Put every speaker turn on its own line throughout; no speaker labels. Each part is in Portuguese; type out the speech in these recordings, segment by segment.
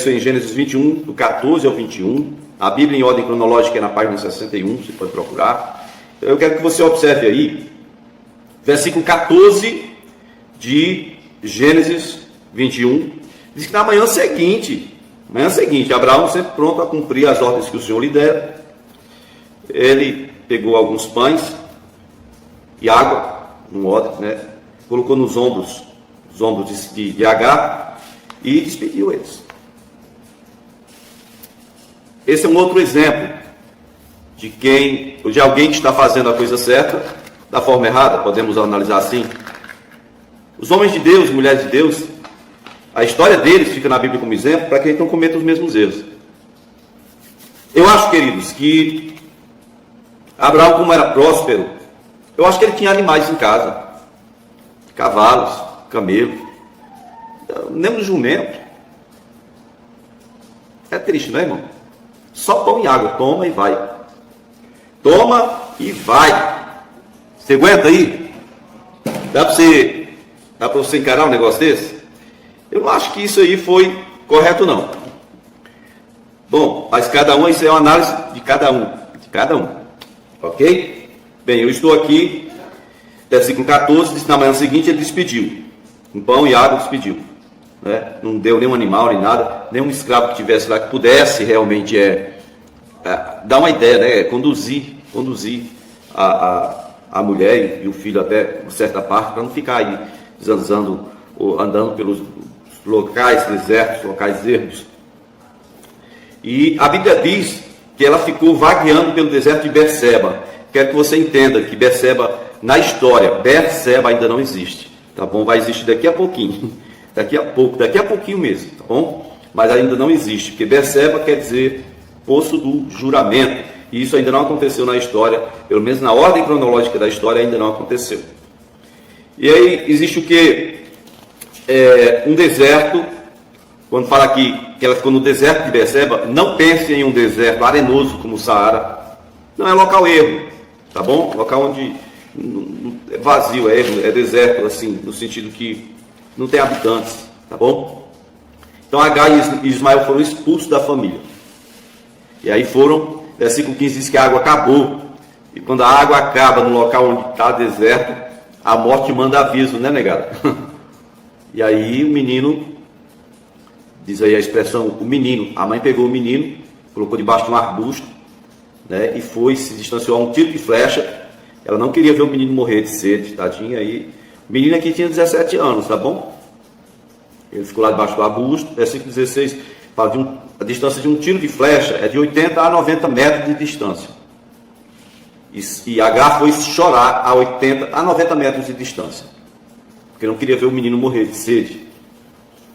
isso em Gênesis 21, do 14 ao 21. A Bíblia em ordem cronológica é na página 61, você pode procurar. Eu quero que você observe aí, versículo 14 de Gênesis 21, diz que na manhã seguinte, Abraão sempre pronto a cumprir as ordens que o Senhor lhe dera, ele pegou alguns pães e água, num odre, né? Colocou nos ombros de Agar e despediu eles. Esse é um outro exemplo de alguém que está fazendo a coisa certa da forma errada, podemos analisar assim. Os homens de Deus, mulheres de Deus, a história deles fica na Bíblia como exemplo para que a gente não cometa os mesmos erros. Eu acho, queridos, que Abraão, como era próspero, eu acho que ele tinha animais em casa, cavalos, camelo, nem um jumento. É triste, não é, irmão? Só pão e água, toma e vai. Toma e vai. Você aguenta aí? Dá para você encarar um negócio desse? Eu não acho que isso aí foi correto, não. Bom, mas cada um, isso é uma análise de cada um. Ok? Bem, eu estou aqui, versículo 14, diz que na manhã seguinte ele despediu. Com pão e água despediu. Né? Não deu nenhum animal, nem nada, nenhum escravo que tivesse lá que pudesse realmente dar uma ideia, né? Conduzir a mulher e o filho até uma certa parte, para não ficar aí zanzando ou andando pelos locais desertos, locais ermos. E a Bíblia diz que ela ficou vagueando pelo deserto de Berseba. Quero que você entenda que Berseba, na história, Berseba ainda não existe, tá bom? Vai existir daqui a pouquinho, daqui a pouquinho mesmo, tá bom? Mas ainda não existe, porque Berseba quer dizer poço do juramento, e isso ainda não aconteceu na história, pelo menos na ordem cronológica da história ainda não aconteceu. E aí existe o que? Um deserto. Quando fala aqui que ela ficou no deserto de Berseba, não pense em um deserto arenoso como o Saara. Não, é local ermo, tá bom? Local onde é vazio, é deserto, assim, no sentido que não tem habitantes, tá bom? Então Agar e Ismael foram expulsos da família. E aí versículo 15 diz que a água acabou. E quando a água acaba no local onde está deserto, a morte manda aviso, né, negada? E aí o menino, diz aí a expressão, a mãe pegou o menino, colocou debaixo de um arbusto, né, e se distanciou a um tiro de flecha. Ela não queria ver o menino morrer de sede, tadinha. Aí o menino aqui tinha 17 anos, tá bom? Ele ficou lá debaixo do arbusto. Versículo 16 fala a distância de um tiro de flecha é de 80 a 90 metros de distância. E Agar foi chorar a 80 a 90 metros de distância, porque não queria ver o menino morrer de sede.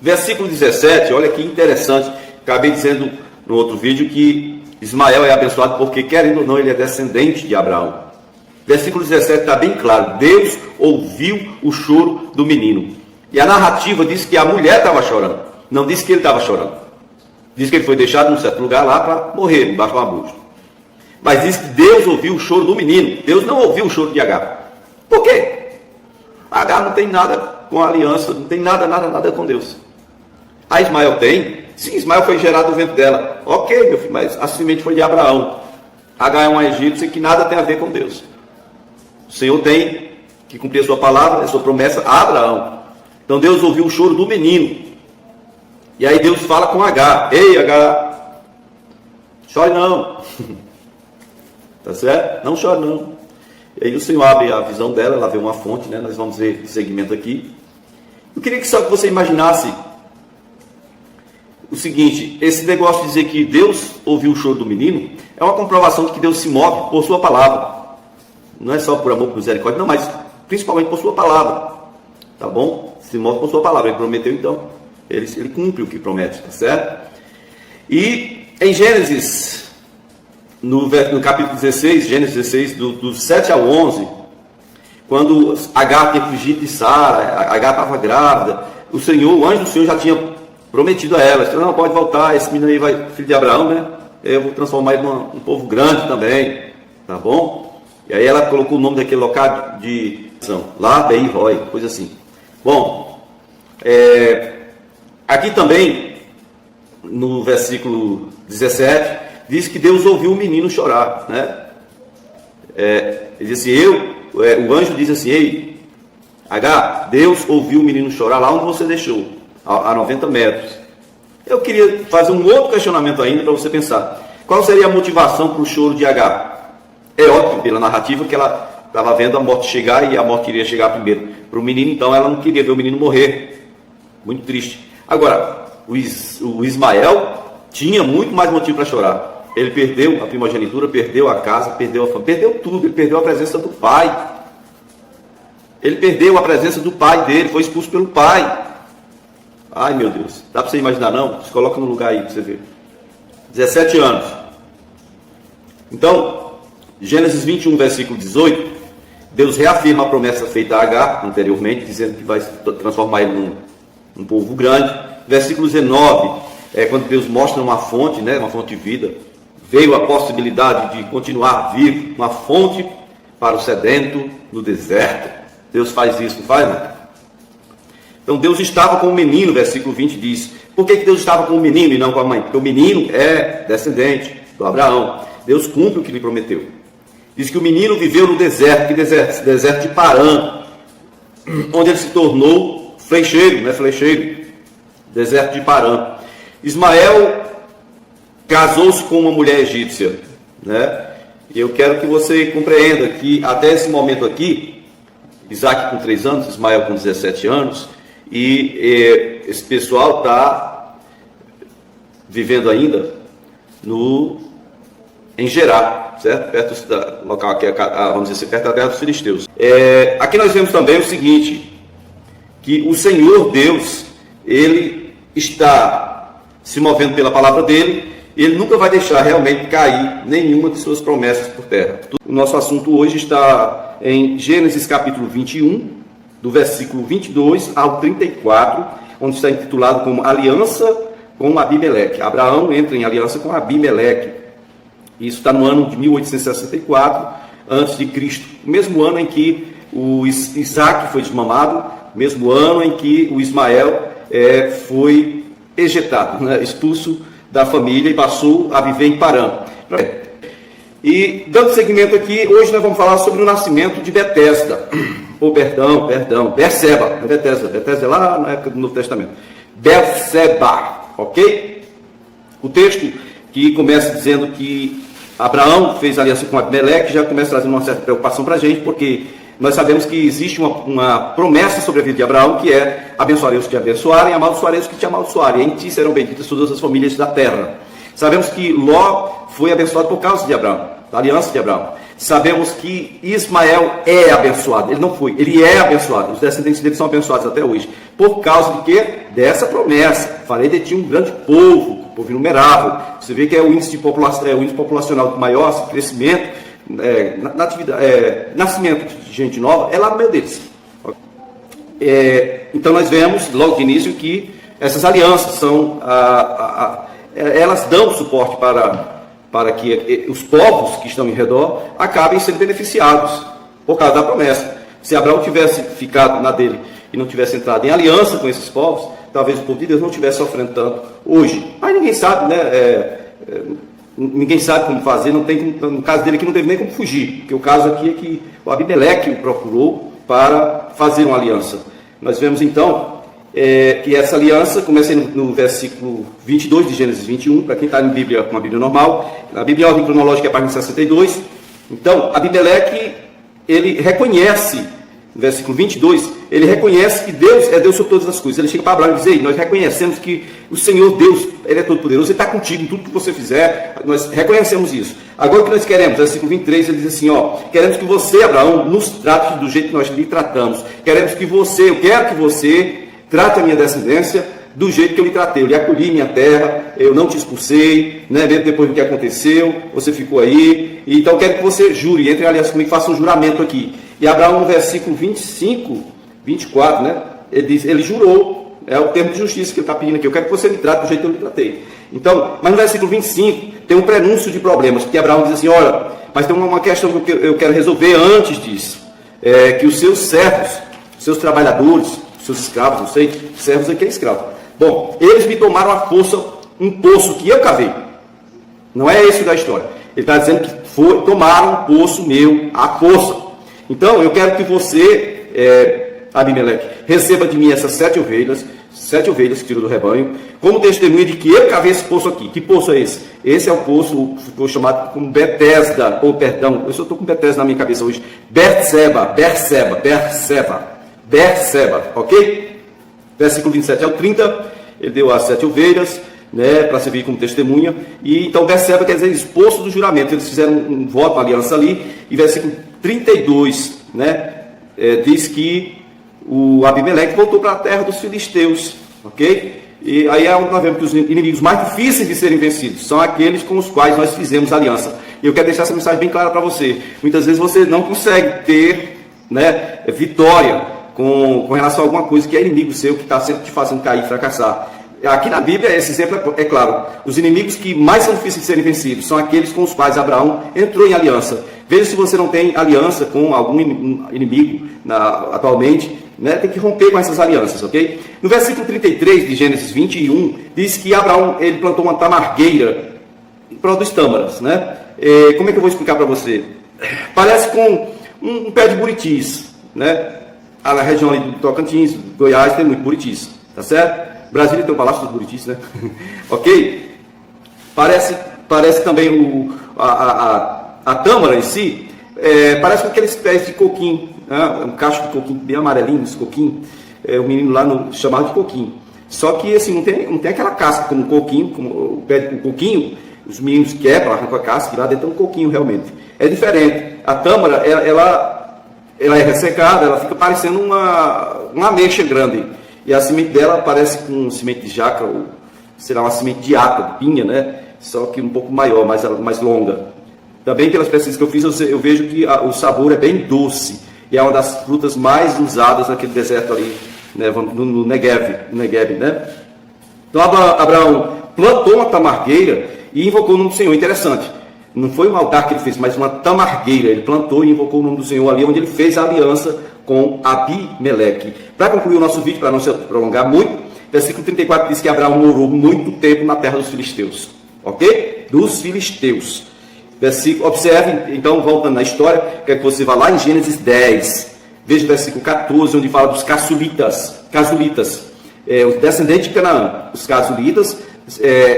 Versículo 17, olha que interessante. Acabei dizendo no outro vídeo que Ismael é abençoado porque, querendo ou não, ele é descendente de Abraão. Versículo 17 está bem claro. Deus ouviu o choro do menino. E a narrativa diz que a mulher estava chorando. Não diz que ele estava chorando. Diz que ele foi deixado num certo lugar lá para morrer, debaixo do arbusto. Mas diz que Deus ouviu o choro do menino. Deus não ouviu o choro de Agar. Por quê? Agar não tem nada com a aliança, não tem nada com Deus. A Ismael tem? Sim, Ismael foi gerado do ventre dela. Ok, meu filho, mas a semente foi de Abraão. Agar é uma egípcia que nada tem a ver com Deus. O Senhor tem que cumprir a sua palavra, a sua promessa a Abraão. Então Deus ouviu o choro do menino. E aí Deus fala com Agar. Ei, Agar, chore não. Tá certo? Não chore não. E aí o Senhor abre a visão dela, ela vê uma fonte, né? Nós vamos ver esse segmento aqui. Eu queria que só que você imaginasse o seguinte: esse negócio de dizer que Deus ouviu o choro do menino é uma comprovação de que Deus se move por sua palavra. Não é só por amor, por misericórdia, não, mas principalmente por sua palavra. Tá bom? Se move por sua palavra. Ele prometeu, então ele cumpre o que promete, tá certo? E em Gênesis, no capítulo 16, Gênesis 16, do 7 ao 11, quando Agar tinha fugido de Sara, Agar estava grávida, o anjo do Senhor já tinha prometido a ela: disse, não, pode voltar, esse menino aí vai, filho de Abraão, né? Eu vou transformar ele num povo grande também, tá bom? E aí ela colocou o nome daquele local de lá, Beiroi, coisa assim. Bom, aqui também no versículo 17, diz que Deus ouviu o menino chorar, né? Ele diz assim, o anjo diz assim, ei, H, Deus ouviu o menino chorar lá onde você deixou, a 90 metros. Eu queria fazer um outro questionamento ainda para você pensar. Qual seria a motivação para o choro de H? É óbvio, pela narrativa, que ela estava vendo a morte chegar e a morte iria chegar primeiro. Para o menino, então, ela não queria ver o menino morrer. Muito triste. Agora, o Ismael tinha muito mais motivo para chorar. Ele perdeu a primogenitura, perdeu a casa, perdeu a família, perdeu tudo. Ele perdeu a presença do pai. Ele perdeu a presença do pai dele, foi expulso pelo pai. Ai, meu Deus, dá para você imaginar não? Se coloca no lugar aí para você ver. 17 anos. Então, Gênesis 21, versículo 18, Deus reafirma a promessa feita a Agar anteriormente, dizendo que vai transformar ele num povo grande. Versículo 19, quando Deus mostra uma fonte, né, uma fonte de vida, veio a possibilidade de continuar vivo, uma fonte para o sedento no deserto. Deus faz isso, não faz, né? Então Deus estava com o menino, versículo 20 diz. Por que Deus estava com o menino e não com a mãe? Porque o menino é descendente do Abraão. Deus cumpre o que lhe prometeu. Diz que o menino viveu no deserto. Que deserto? Deserto de Parã, onde ele se tornou flecheiro, né? Flecheiro. Deserto de Parã. Ismael casou-se com uma mulher egípcia, né? E eu quero que você compreenda que até esse momento aqui, Isaac com 3 anos, Ismael com 17 anos, e esse pessoal está vivendo ainda em Gerar, certo? Perto da local aqui, vamos dizer assim, perto da terra dos filisteus. Aqui nós vemos também o seguinte, que o Senhor Deus, Ele está se movendo pela palavra dele, e Ele nunca vai deixar realmente cair nenhuma de suas promessas por terra. O nosso assunto hoje está em Gênesis capítulo 21, do versículo 22 ao 34, onde está intitulado como Aliança com Abimeleque. Abraão entra em aliança com Abimeleque. Isso está no ano de 1864 a.C., o mesmo ano em que o Isaac foi desmamado, mesmo ano em que o Ismael foi ejetado, né, expulso da família e passou a viver em Parã. E dando seguimento aqui, hoje nós vamos falar sobre o nascimento de Betesda. Berseba. Betesda é lá na época do Novo Testamento. Berseba, ok? O texto que começa dizendo que Abraão fez aliança com Abimeleque já começa trazendo uma certa preocupação para a gente, porque nós sabemos que existe uma promessa sobre a vida de Abraão, que é abençoarei os que te abençoarem, amaldiçoarei os que te amaldiçoarem, em ti serão benditas todas as famílias da terra. Sabemos que Ló foi abençoado por causa de Abraão, da aliança de Abraão. Sabemos que Ismael é abençoado, ele não foi, ele é abençoado, os descendentes dele são abençoados até hoje. Por causa de quê? Dessa promessa, farei de ti um grande povo inumerável. Você vê que é o índice populacional maior, esse crescimento, nascimento de gente nova, é lá no meio deles. Então nós vemos logo de início que essas alianças são elas dão suporte para que os povos que estão em redor acabem sendo beneficiados por causa da promessa. Se Abraão tivesse ficado na dele e não tivesse entrado em aliança com esses povos, talvez o povo de Deus não estivesse sofrendo tanto hoje. Mas ninguém sabe, né? Ninguém sabe como fazer, não tem, no caso dele aqui não teve nem como fugir, porque o caso aqui é que o Abimeleque o procurou para fazer uma aliança. Nós vemos então que essa aliança começa no versículo 22 de Gênesis 21, para quem está em Bíblia, com a Bíblia normal, a Bíblia em ordem cronológica é a página 62. Então, Abimeleque, ele reconhece, no versículo 22, ele reconhece que Deus é Deus sobre todas as coisas. Ele chega para Abraão e diz: ei, nós reconhecemos que o Senhor Deus, Ele é todo poderoso, Ele está contigo em tudo que você fizer, nós reconhecemos isso. Agora o que nós queremos, versículo 23, ele diz assim, queremos que você, Abraão, nos trate do jeito que nós lhe tratamos. Eu quero que você trate a minha descendência do jeito que eu lhe tratei. Eu lhe acolhi em minha terra, eu não te expulsei, né, mesmo depois do que aconteceu, você ficou aí. Então eu quero que você jure, entre em aliança comigo, faça um juramento aqui. E Abraão, no versículo 24, né, ele jurou, é o termo de justiça que ele está pedindo aqui. Eu quero que você me trate do jeito que eu lhe tratei. Então, mas no versículo 25, tem um prenúncio de problemas, porque Abraão diz assim, olha, mas tem uma questão que eu quero resolver antes disso, que os seus servos, seus trabalhadores, seus escravos, não sei, servos aqui é escravo. Bom, eles me tomaram à força um poço que eu cavei. Não é esse da história. Ele está dizendo que tomaram um poço meu, a poça. Então, eu quero que você, Abimeleque, receba de mim essas 7 ovelhas que tirou do rebanho, como testemunha de que eu cavei esse poço aqui. Que poço é esse? Esse é o poço, ficou chamado como Betesda, ou perdão, eu só estou com Betesda na minha cabeça hoje. Berseba, ok? Versículo 27 ao 30, ele deu as 7 ovelhas, né, para servir como testemunha. E então Berseba quer dizer esposo do juramento. Eles fizeram um voto, uma aliança ali. E versículo 32, né, diz que o Abimeleque voltou para a terra dos filisteus, ok? E aí é onde nós vemos que os inimigos mais difíceis de serem vencidos são aqueles com os quais nós fizemos aliança. E eu quero deixar essa mensagem bem clara para você. Muitas vezes você não consegue ter, né, vitória com relação a alguma coisa que é inimigo seu, que está sempre te fazendo cair e fracassar. Aqui na Bíblia, esse exemplo é claro. Os inimigos que mais são difíceis de serem vencidos são aqueles com os quais Abraão entrou em aliança. Veja se você não tem aliança com algum inimigo atualmente, né? Tem que romper com essas alianças, ok? No versículo 33 de Gênesis 21, diz que Abraão ele plantou uma tamargueira e produz tâmaras, né? Como é que eu vou explicar para você? Parece com um pé de buritis, né? Na região ali do Tocantins, Goiás, tem muito buritis, tá certo? Brasília tem o Palácio dos Buritis, né? Ok? Parece também a tâmara em si, parece com aqueles pés de coquinho, né? Um cacho de coquinho bem amarelinho, esse coquinho. O menino lá chamava de coquinho. Só que assim, não tem aquela casca como um coquinho, como o pé de coquinho, os meninos quebram, arrancam a casca e lá dentro tem um coquinho realmente. É diferente. A tâmara, ela é ressecada, ela fica parecendo uma ameixa grande. E a semente dela parece com semente de jaca, ou será uma semente de aca, de pinha, né? Só que um pouco maior, mais longa. Também pelas pesquisas que eu fiz, eu vejo que o sabor é bem doce. E é uma das frutas mais usadas naquele deserto ali, né? no Negev, né? Então Abraão plantou uma tamargueira e invocou o nome do Senhor. Interessante. Não foi um altar que ele fez, mas uma tamargueira. Ele plantou e invocou o nome do Senhor ali, onde ele fez a aliança com Abimeleque. Para concluir o nosso vídeo, para não se prolongar muito, versículo 34 diz que Abraão morou muito tempo na terra dos filisteus. Ok? Dos filisteus. Observe, então, voltando na história, quero que você vá lá em Gênesis 10. Veja o versículo 14, onde fala dos casulitas, os descendentes de Canaã. Os casulitas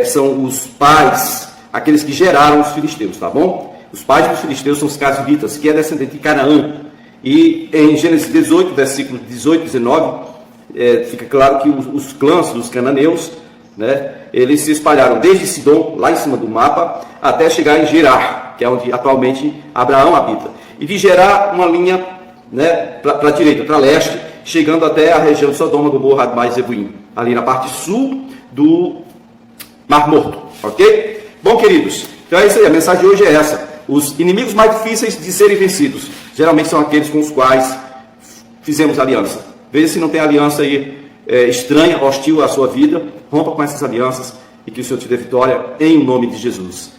são os pais, aqueles que geraram os filisteus, tá bom? Os pais dos filisteus são os casulitas, que é descendente de Canaã. E em Gênesis 18, versículos 18 e 19, fica claro que os clãs dos cananeus, né, eles se espalharam desde Sidom, lá em cima do mapa, até chegar em Gerar, que é onde atualmente Abraão habita. E de Gerar, uma linha, né, para a direita, para leste, chegando até a região de Sodoma, Gomorra, Admá e Zeboim, ali na parte sul do Mar Morto, ok? Bom, queridos, então é isso aí, a mensagem de hoje é essa. Os inimigos mais difíceis de serem vencidos, geralmente são aqueles com os quais fizemos aliança. Veja se não tem aliança aí estranha, hostil à sua vida. Rompa com essas alianças e que o Senhor te dê vitória em nome de Jesus.